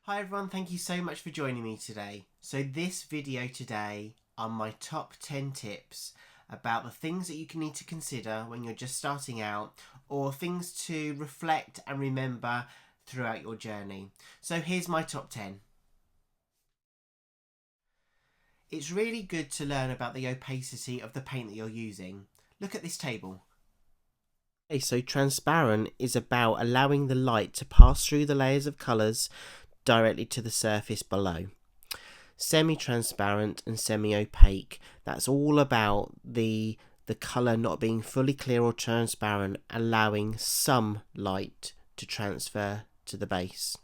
Hi everyone, thank you so much for joining me today. So this video today are my top 10 tips about the things that you can need to consider when you're just starting out, or things to reflect and remember throughout your journey. So here's my top 10. It's really good to learn about the opacity of the paint that you're using. Look at this table. Okay, so transparent is about allowing the light to pass through the layers of colours directly to the surface below. Semi-transparent and semi-opaque, that's all about the colour not being fully clear or transparent, allowing some light to transfer to the base.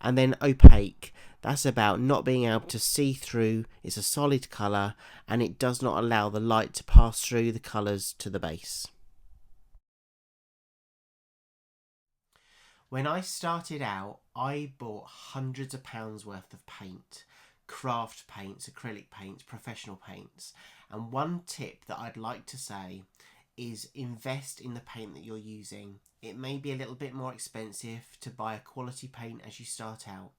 And then opaque, that's about not being able to see through. It's a solid colour and it does not allow the light to pass through the colours to the base. When I started out, I bought hundreds of pounds worth of paint, craft paints, acrylic paints, professional paints. And one tip that I'd like to say is invest in the paint that you're using. It may be a little bit more expensive to buy a quality paint as you start out,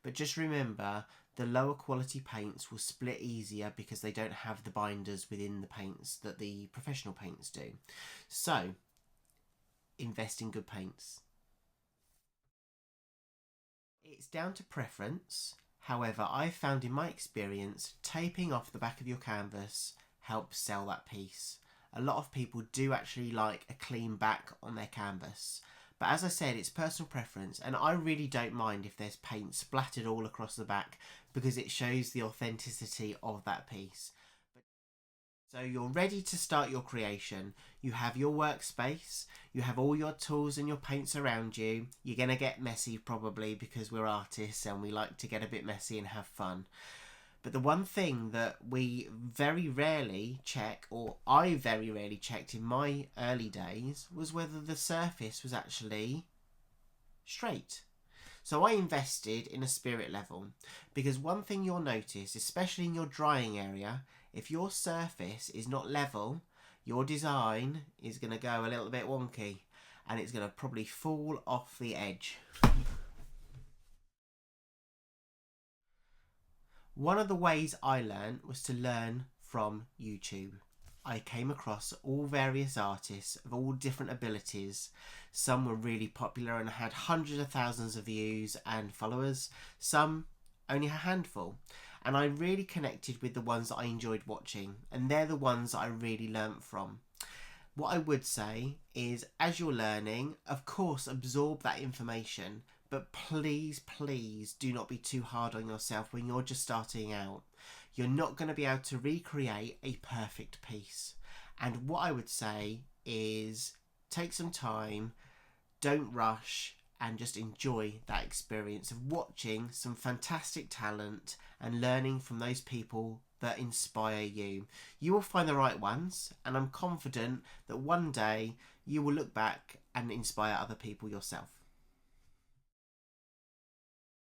but just remember the lower quality paints will split easier because they don't have the binders within the paints that the professional paints do. So invest in good paints. It's down to preference. However, I've found in my experience, taping off the back of your canvas helps sell that piece. A lot of people do actually like a clean back on their canvas. But as I said, it's personal preference, and I really don't mind if there's paint splattered all across the back because it shows the authenticity of that piece. So you're ready to start your creation. You have your workspace, you have all your tools and your paints around you. You're going to get messy probably because we're artists and we like to get a bit messy and have fun. But the one thing that we very rarely check, or I very rarely checked in my early days, was whether the surface was actually straight. So I invested in a spirit level, because one thing you'll notice, especially in your drying area, if your surface is not level, your design is going to go a little bit wonky and it's going to probably fall off the edge. One of the ways I learned was to learn from YouTube. I came across all various artists of all different abilities. Some were really popular and had hundreds of thousands of views and followers. Some only a handful. And I really connected with the ones that I enjoyed watching. And they're the ones that I really learnt from. What I would say is, as you're learning, of course, absorb that information. But please, please do not be too hard on yourself when you're just starting out. You're not going to be able to recreate a perfect piece. And what I would say is take some time, don't rush, and just enjoy that experience of watching some fantastic talent and learning from those people that inspire you. You will find the right ones, and I'm confident that one day you will look back and inspire other people yourself.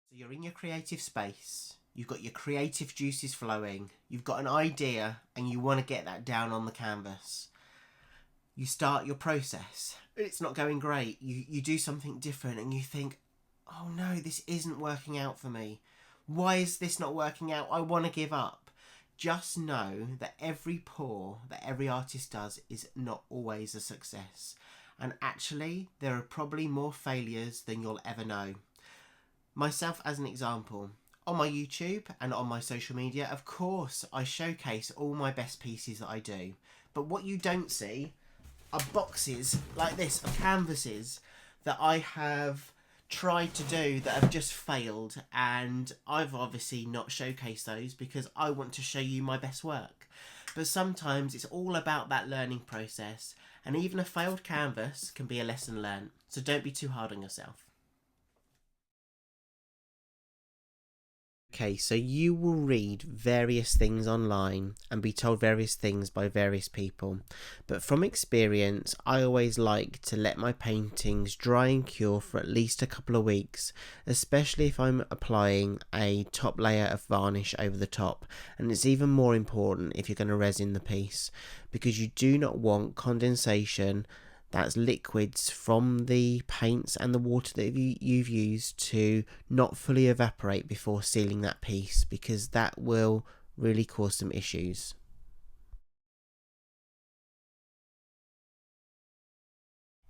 So you're in your creative space. You've got your creative juices flowing. You've got an idea and you want to get that down on the canvas. You start your process. It's not going great. You do something different and you think, oh no, this isn't working out for me. Why is this not working out? I want to give up. Just know that every pour that every artist does is not always a success. And actually, there are probably more failures than you'll ever know. Myself as an example, on my YouTube and on my social media, of course, I showcase all my best pieces that I do. But what you don't see are boxes like this of canvases that I have tried to do that have just failed. And I've obviously not showcased those because I want to show you my best work. But sometimes it's all about that learning process. And even a failed canvas can be a lesson learned. So don't be too hard on yourself. Okay, so you will read various things online and be told various things by various people, but from experience I always like to let my paintings dry and cure for at least a couple of weeks, especially if I'm applying a top layer of varnish over the top. And it's even more important if you're going to resin the piece, because you do not want condensation That's liquids from the paints and the water that you've used to not fully evaporate before sealing that piece, because that will really cause some issues.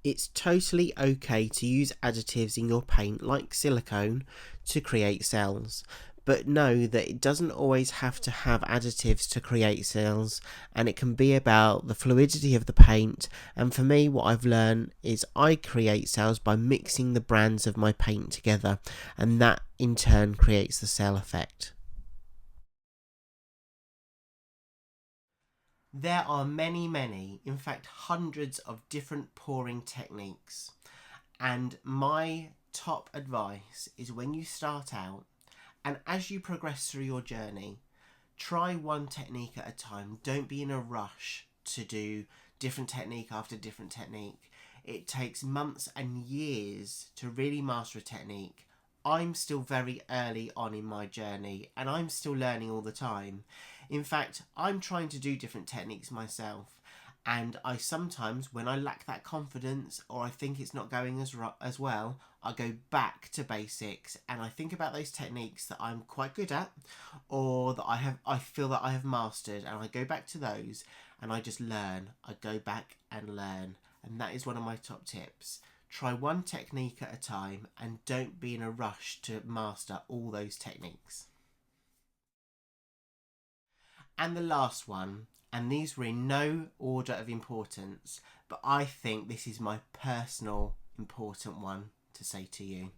It's totally okay to use additives in your paint like silicone to create cells, but know that it doesn't always have to have additives to create cells, and it can be about the fluidity of the paint. And for me, what I've learned is I create cells by mixing the brands of my paint together, and that in turn creates the cell effect. There are many, in fact hundreds of different pouring techniques, and my top advice is when you start out and as you progress through your journey, try one technique at a time. Don't be in a rush to do different technique after different technique. It takes months and years to really master a technique. I'm still very early on in my journey and I'm still learning all the time. In fact, I'm trying to do different techniques myself, and I sometimes, when I lack that confidence or I think it's not going as well, I go back to basics and I think about those techniques that I'm quite good at or that I feel that I have mastered, and I go back to those and I just learn. I go back and learn, and that is one of my top tips. Try one technique at a time and don't be in a rush to master all those techniques. And the last one, and these were in no order of importance, but I think this is my personal important one to say to you.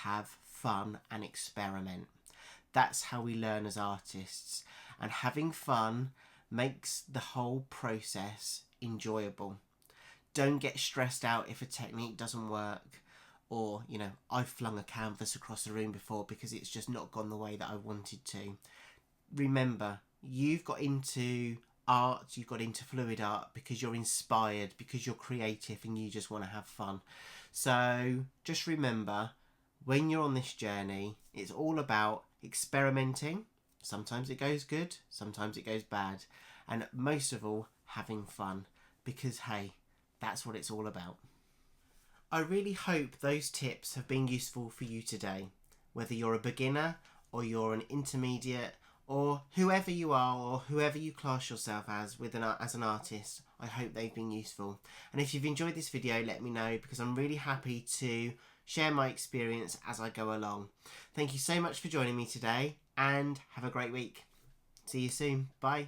Have fun and experiment. That's how we learn as artists, and having fun makes the whole process enjoyable. Don't get stressed out if a technique doesn't work, or I've flung a canvas across the room before because it's just not gone the way that I wanted to. Remember, you've got into art, you've got into fluid art because you're inspired, because you're creative and you just want to have fun. So just remember, when you're on this journey, it's all about experimenting. Sometimes it goes good, sometimes it goes bad, and most of all, having fun, because hey, that's what it's all about. I really hope those tips have been useful for you today, whether you're a beginner or you're an intermediate, or whoever you are or whoever you class yourself as as an artist. I hope they've been useful. And if you've enjoyed this video, let me know, because I'm really happy to share my experience as I go along. Thank you so much for joining me today, and have a great week. See you soon. Bye.